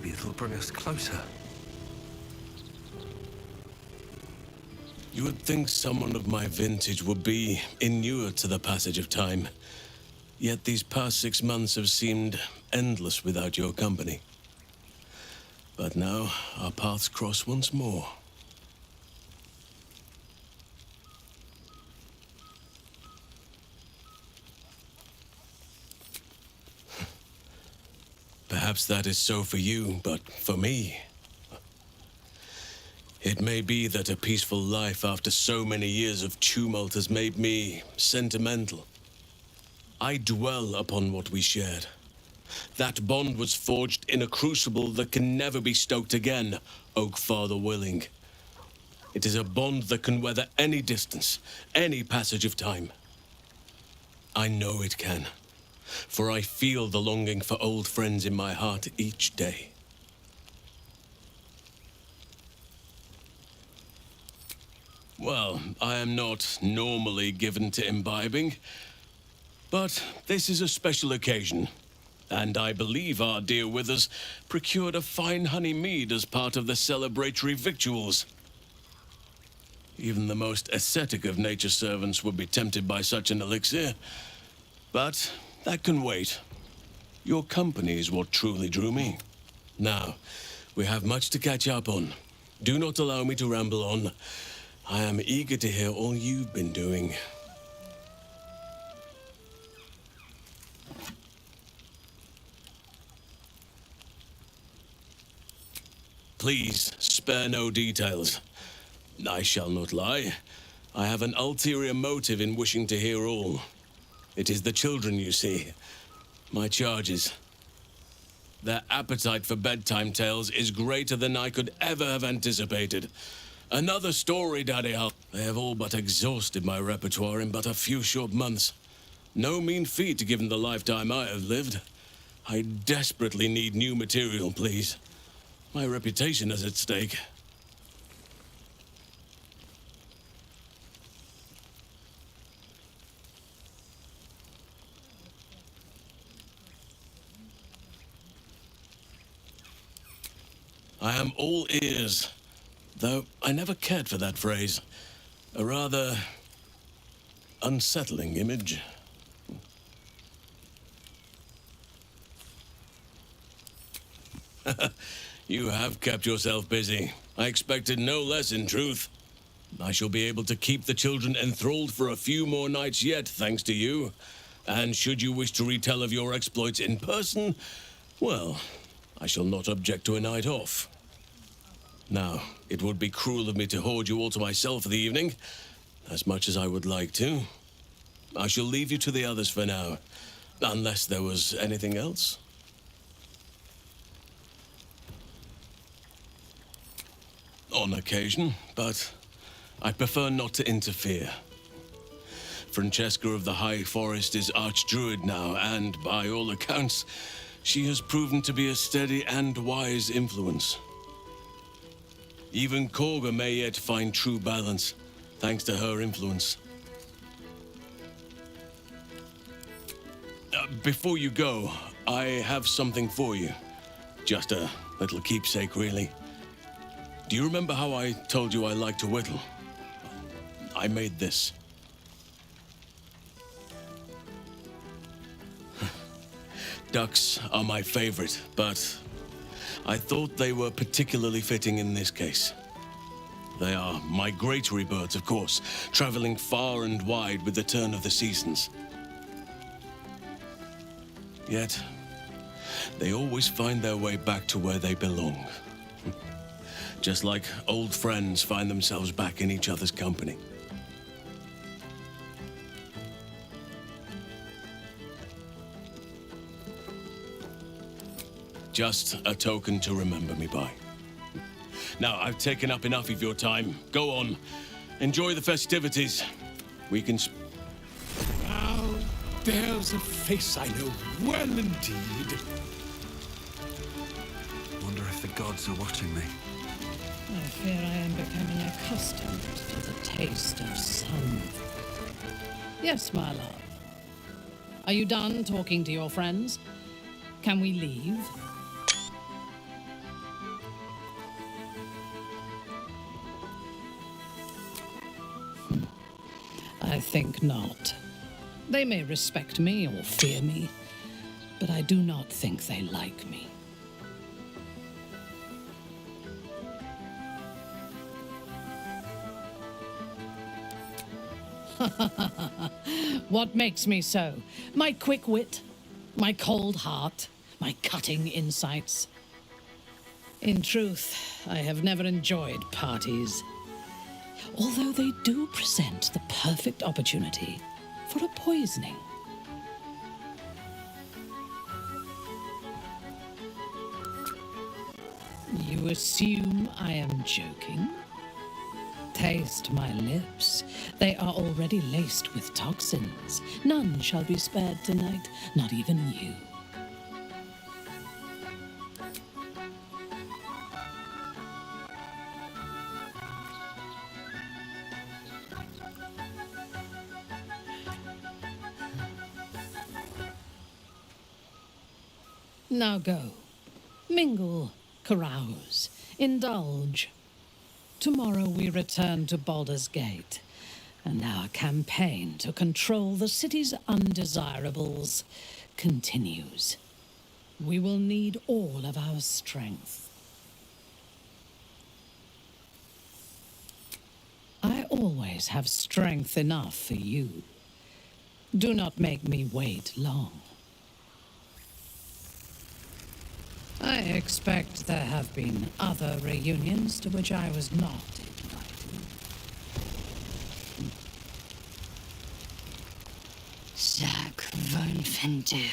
Maybe it'll bring us closer. You would think someone of my vintage would be inured to the passage of time. Yet these past 6 months have seemed endless without your company. But now, our paths cross once more. Perhaps that is so for you, but for me... It may be that a peaceful life after so many years of tumult has made me sentimental. I dwell upon what we shared. That bond was forged in a crucible that can never be stoked again, Oak Father willing. It is a bond that can weather any distance, any passage of time. I know it can, for I feel the longing for old friends in my heart each day. Well, I am not normally given to imbibing, but this is a special occasion, and I believe our dear Withers procured a fine honey mead as part of the celebratory victuals. Even the most ascetic of nature's servants would be tempted by such an elixir, but that can wait. Your company is what truly drew me. Now, we have much to catch up on. Do not allow me to ramble on. I am eager to hear all you've been doing. Please, spare no details. I shall not lie. I have an ulterior motive in wishing to hear all. It is the children, you see. My charges. Their appetite for bedtime tales is greater than I could ever have anticipated. Another story, Daddy Hal. They have all but exhausted my repertoire in but a few short months. No mean feat given the lifetime I have lived. I desperately need new material, please. My reputation is at stake. I am all ears. Though I never cared for that phrase. A rather unsettling image. You have kept yourself busy. I expected no less, in truth. I shall be able to keep the children enthralled for a few more nights yet, thanks to you. And should you wish to retell of your exploits in person, well, I shall not object to a night off. Now, it would be cruel of me to hoard you all to myself for the evening, as much as I would like to. I shall leave you to the others for now, unless there was anything else. On occasion, but I prefer not to interfere. Francesca of the High Forest is Archdruid now, and by all accounts, she has proven to be a steady and wise influence. Even Korga may yet find true balance, thanks to her influence. Before you go, I have something for you. Just a little keepsake, really. Do you remember how I told you I like to whittle? I made this. Ducks are my favorite, but I thought they were particularly fitting in this case. They are migratory birds, of course, traveling far and wide with the turn of the seasons. Yet, they always find their way back to where they belong. Just like old friends find themselves back in each other's company. Just a token to remember me by. Now, I've taken up enough of your time. Go on. Enjoy the festivities. We can... Now, there's a face I know well indeed. Wonder if the gods are watching me. I fear I am becoming accustomed to the taste of sun. Yes, my love. Are you done talking to your friends? Can we leave? I think not. They may respect me or fear me, but I do not think they like me. What makes me so? My quick wit, my cold heart, my cutting insights. In truth, I have never enjoyed parties, although they do present the perfect opportunity for a poisoning. You assume I am joking? Taste my lips. They are already laced with toxins. None shall be spared tonight, not even you. Now go. Mingle, carouse, indulge. Tomorrow we return to Baldur's Gate, and our campaign to control the city's undesirables continues. We will need all of our strength. I always have strength enough for you. Do not make me wait long. I expect there have been other reunions to which I was not invited. Jacques von Fendu.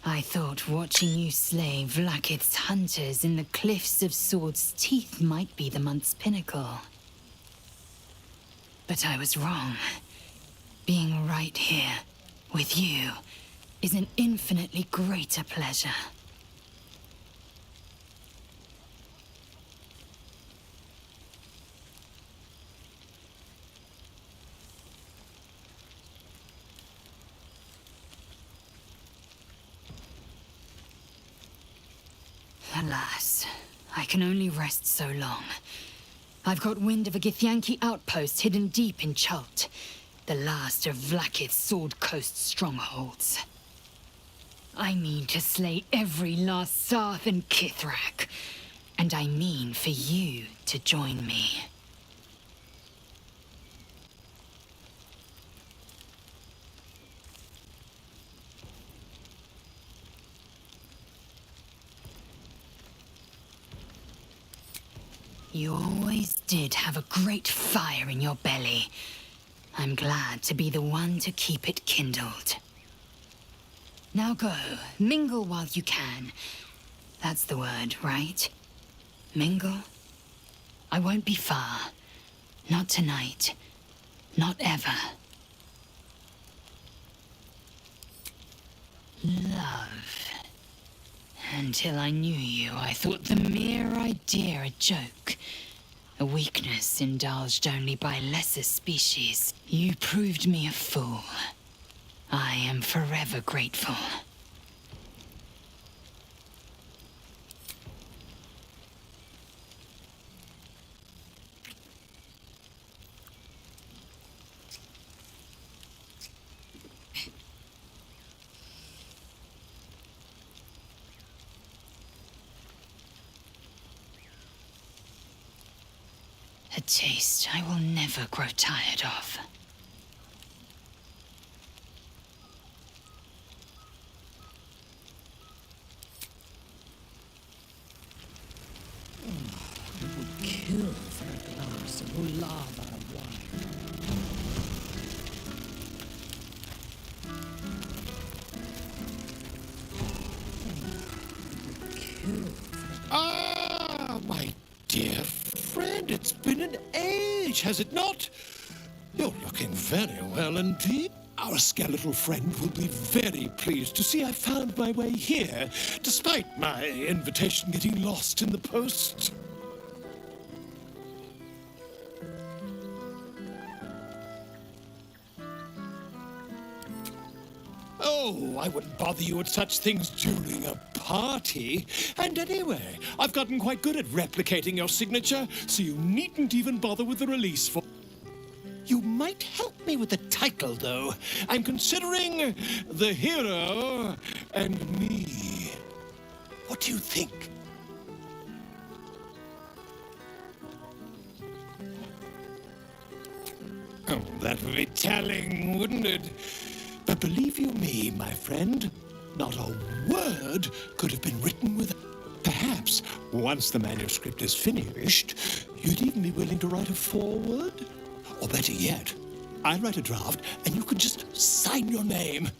I thought watching you slay Vlaakith's hunters in the cliffs of Sword's Teeth might be the month's pinnacle. But I was wrong. Being right here, with you, is an infinitely greater pleasure. Alas, I can only rest so long. I've got wind of a Githyanki outpost hidden deep in Chult, the last of Vlaakith's Sword Coast strongholds. I mean to slay every last Sarth and Kithrak, and I mean for you to join me. You always did have a great fire in your belly. I'm glad to be the one to keep it kindled. Now go, mingle while you can. That's the word, right? Mingle? I won't be far. Not tonight. Not ever. Love. Until I knew you, I thought the mere idea a joke. A weakness indulged only by lesser species. You proved me a fool. I am forever grateful. A taste I will never grow tired of. I would kill for a glass of Ulava wine. Ah, my dear friend, it's been an age, has it not? You're looking very well indeed. Our skeletal friend will be very pleased to see I found my way here, despite my invitation getting lost in the post. Oh, I wouldn't bother you with such things during a party. And anyway, I've gotten quite good at replicating your signature, so you needn't even bother with the release form. You might help me with the title, though. I'm considering The Hero and Me. What do you think? Oh, that would be telling, wouldn't it? But believe you me, my friend, not a word could have been written with... Perhaps, once the manuscript is finished, you'd even be willing to write a foreword? Or better yet, I'll write a draft and you can just sign your name.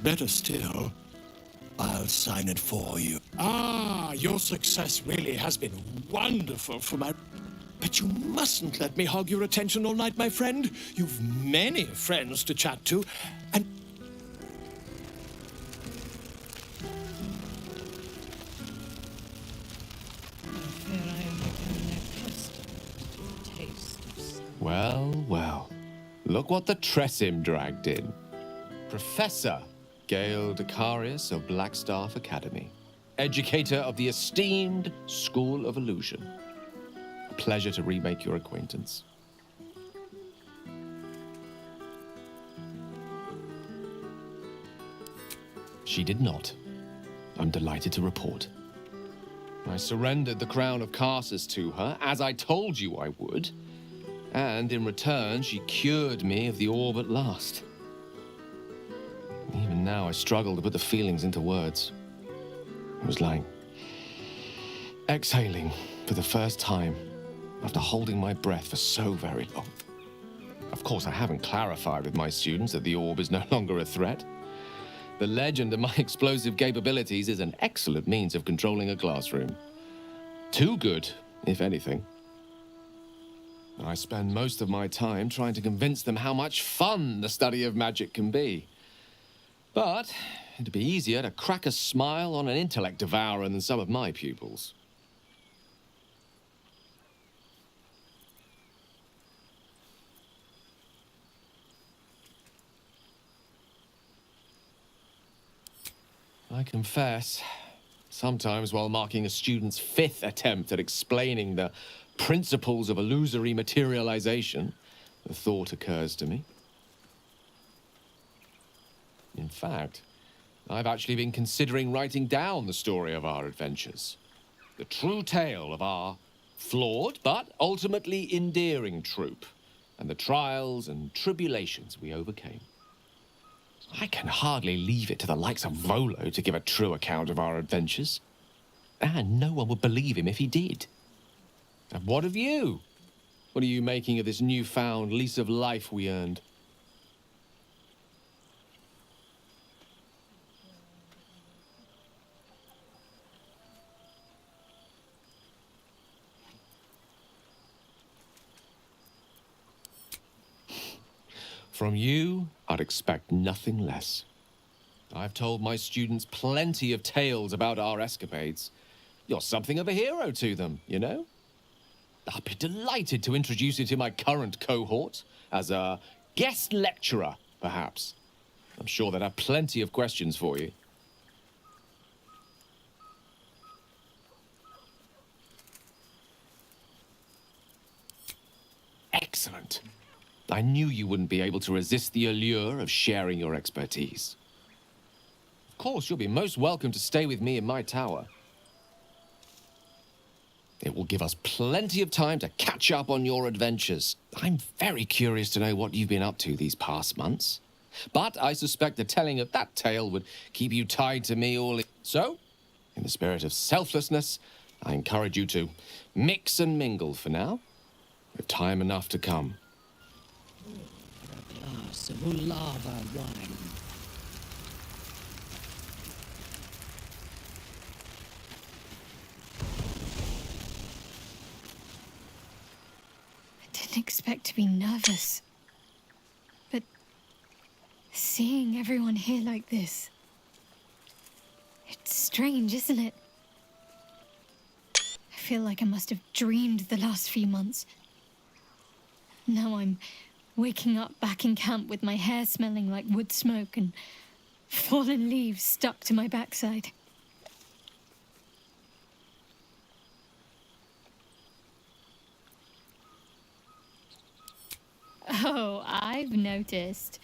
Better still, I'll sign it for you. Ah, your success really has been wonderful for my... But you mustn't let me hog your attention all night, my friend. You've many friends to chat to, and... Well, well. Look what the Tressim dragged in. Professor Gale Decarius of Blackstaff Academy. Educator of the esteemed School of Illusion. A pleasure to remake your acquaintance. She did not. I'm delighted to report. I surrendered the crown of Carsus to her, as I told you I would. And in return, she cured me of the orb at last. Even now, I struggle to put the feelings into words. It was like exhaling for the first time after holding my breath for so very long. Of course, I haven't clarified with my students that the orb is no longer a threat. The legend of my explosive capabilities is an excellent means of controlling a classroom. Too good, if anything. I spend most of my time trying to convince them how much fun the study of magic can be. But it'd be easier to crack a smile on an intellect devourer than some of my pupils. I confess, sometimes while marking a student's 5th attempt at explaining the principles of illusory materialization, the thought occurs to me. In fact, I've actually been considering writing down the story of our adventures. The true tale of our flawed but ultimately endearing troupe, and the trials and tribulations we overcame. I can hardly leave it to the likes of Volo to give a true account of our adventures. And no one would believe him if he did. And what of you? What are you making of this newfound lease of life we earned? From you, I'd expect nothing less. I've told my students plenty of tales about our escapades. You're something of a hero to them, you know? I'd be delighted to introduce you to my current cohort as a guest lecturer, perhaps. I'm sure they'd have plenty of questions for you. Excellent. I knew you wouldn't be able to resist the allure of sharing your expertise. Of course, you'll be most welcome to stay with me in my tower. It will give us plenty of time to catch up on your adventures. I'm very curious to know what you've been up to these past months. But I suspect the telling of that tale would keep you tied to me all... So, in the spirit of selflessness, I encourage you to mix and mingle for now, with time enough to come. A glass of Ulava wine. I didn't expect to be nervous. But seeing everyone here like this, it's strange, isn't it? I feel like I must have dreamed the last few months. Now I'm waking up back in camp with my hair smelling like wood smoke and fallen leaves stuck to my backside. Oh, I've noticed.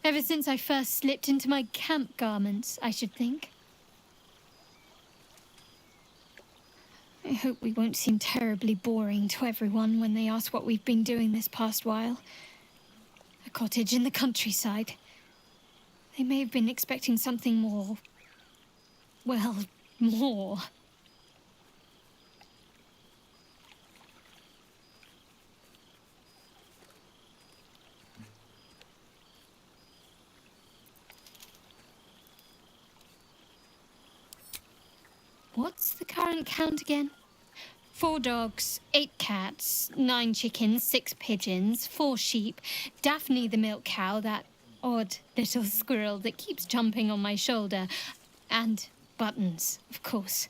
Ever since I first slipped into my camp garments, I should think. I hope we won't seem terribly boring to everyone when they ask what we've been doing this past while. A cottage in the countryside. They may have been expecting something more... well, more. What's the current count again? 4 dogs, 8 cats, 9 chickens, 6 pigeons, 4 sheep, Daphne the milk cow, that odd little squirrel that keeps jumping on my shoulder, and Buttons, of course.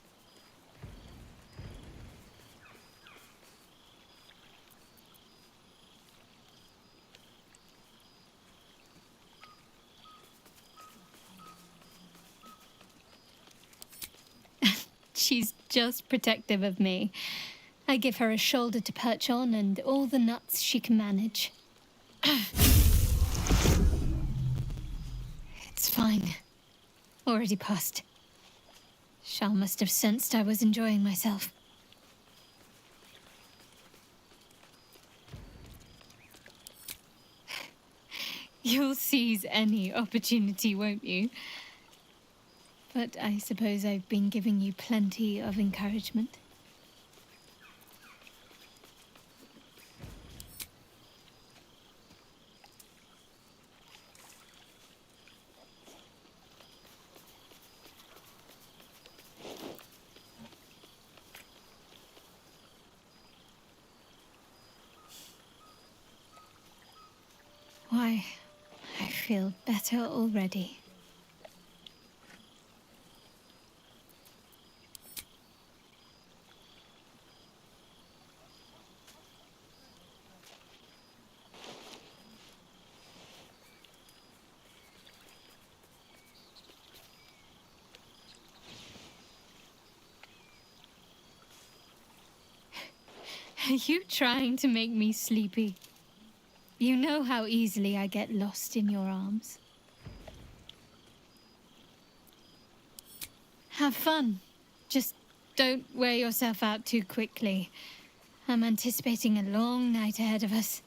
She's just protective of me. I give her a shoulder to perch on and all the nuts she can manage. It's fine. Already passed. Shal must have sensed I was enjoying myself. You'll seize any opportunity, won't you? But I suppose I've been giving you plenty of encouragement. Why, I feel better already. Are you trying to make me sleepy? You know how easily I get lost in your arms. Have fun. Just don't wear yourself out too quickly. I'm anticipating a long night ahead of us.